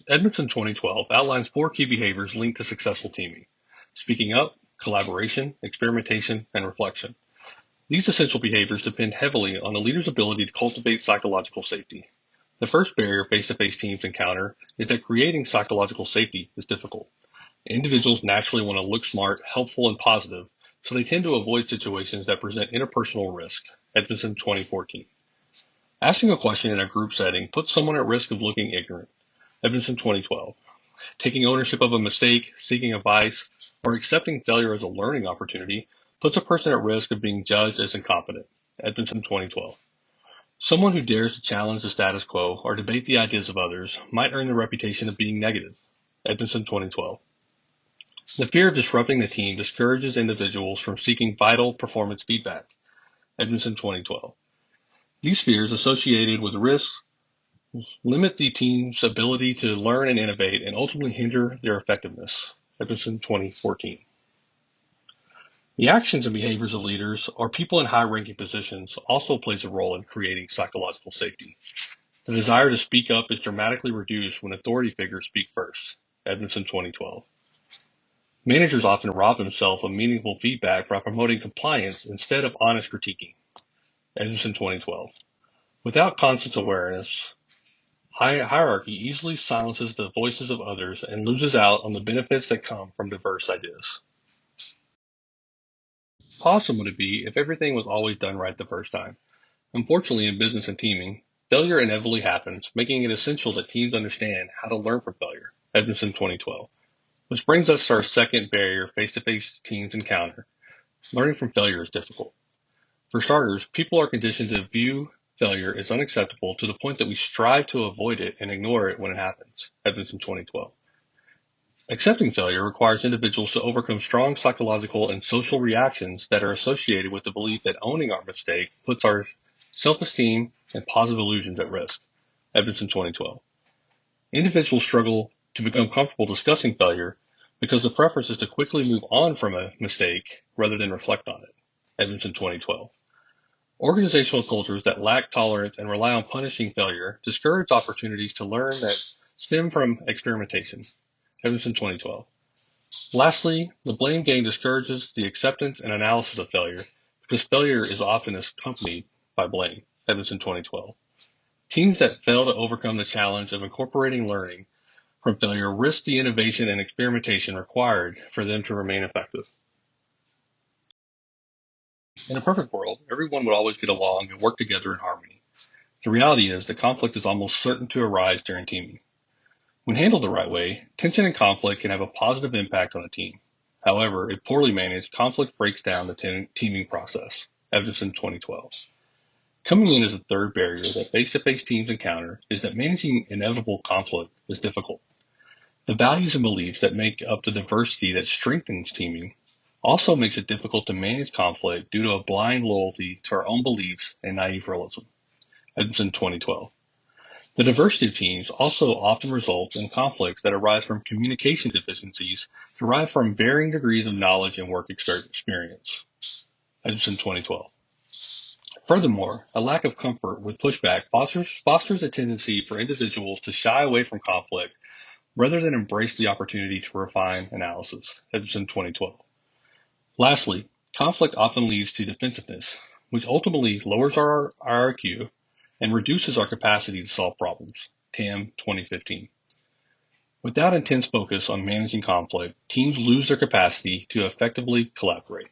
Edmondson 2012 outlines 4 key behaviors linked to successful teaming: speaking up, collaboration, experimentation, and reflection. These essential behaviors depend heavily on the leader's ability to cultivate psychological safety. The first barrier face-to-face teams encounter is that creating psychological safety is difficult. Individuals naturally want to look smart, helpful, and positive, so they tend to avoid situations that present interpersonal risk. Edmondson 2014. Asking a question in a group setting puts someone at risk of looking ignorant. Edmondson 2012. Taking ownership of a mistake, seeking advice, or accepting failure as a learning opportunity puts a person at risk of being judged as incompetent. Edmondson 2012. Someone who dares to challenge the status quo or debate the ideas of others might earn the reputation of being negative. Edmondson 2012. The fear of disrupting the team discourages individuals from seeking vital performance feedback. Edmondson 2012. These fears associated with risks limit the team's ability to learn and innovate and ultimately hinder their effectiveness. Edmondson 2014. The actions and behaviors of leaders or people in high-ranking positions also plays a role in creating psychological safety. The desire to speak up is dramatically reduced when authority figures speak first. Edmondson 2012. Managers often rob themselves of meaningful feedback by promoting compliance instead of honest critiquing. Edmondson 2012. Without conscious awareness, hierarchy easily silences the voices of others and loses out on the benefits that come from diverse ideas. How awesome would it be if everything was always done right the first time? Unfortunately, in business and teaming, failure inevitably happens, making it essential that teams understand how to learn from failure. Edmondson 2012. Which brings us to our second barrier face-to-face teams encounter. Learning from failure is difficult. For starters, people are conditioned to view failure as unacceptable to the point that we strive to avoid it and ignore it when it happens. Edmondson 2012. Accepting failure requires individuals to overcome strong psychological and social reactions that are associated with the belief that owning our mistake puts our self-esteem and positive illusions at risk. Edmondson 2012. Individuals struggle to become comfortable discussing failure because the preference is to quickly move on from a mistake rather than reflect on it. Edmondson 2012. Organizational cultures that lack tolerance and rely on punishing failure discourage opportunities to learn that stem from experimentation. Edmondson 2012. Lastly, the blame game discourages the acceptance and analysis of failure because failure is often accompanied by blame. Edmondson 2012. Teams that fail to overcome the challenge of incorporating learning from failure risk the innovation and experimentation required for them to remain effective. In a perfect world, everyone would always get along and work together in harmony. The reality is that conflict is almost certain to arise during teaming. When handled the right way, tension and conflict can have a positive impact on a team. However, if poorly managed, conflict breaks down the teaming process. Edmondson 2012. Coming in as a third barrier that face-to-face teams encounter is that managing inevitable conflict is difficult. The values and beliefs that make up the diversity that strengthens teaming also makes it difficult to manage conflict due to a blind loyalty to our own beliefs and naive realism. Edmondson 2012. The diversity of teams also often results in conflicts that arise from communication deficiencies derived from varying degrees of knowledge and work experience. Edmondson 2012. Furthermore, a lack of comfort with pushback fosters a tendency for individuals to shy away from conflict rather than embrace the opportunity to refine analysis. Edmondson 2012. Lastly, conflict often leads to defensiveness, which ultimately lowers our IQ and reduces our capacity to solve problems. TAM 2015. Without intense focus on managing conflict, teams lose their capacity to effectively collaborate.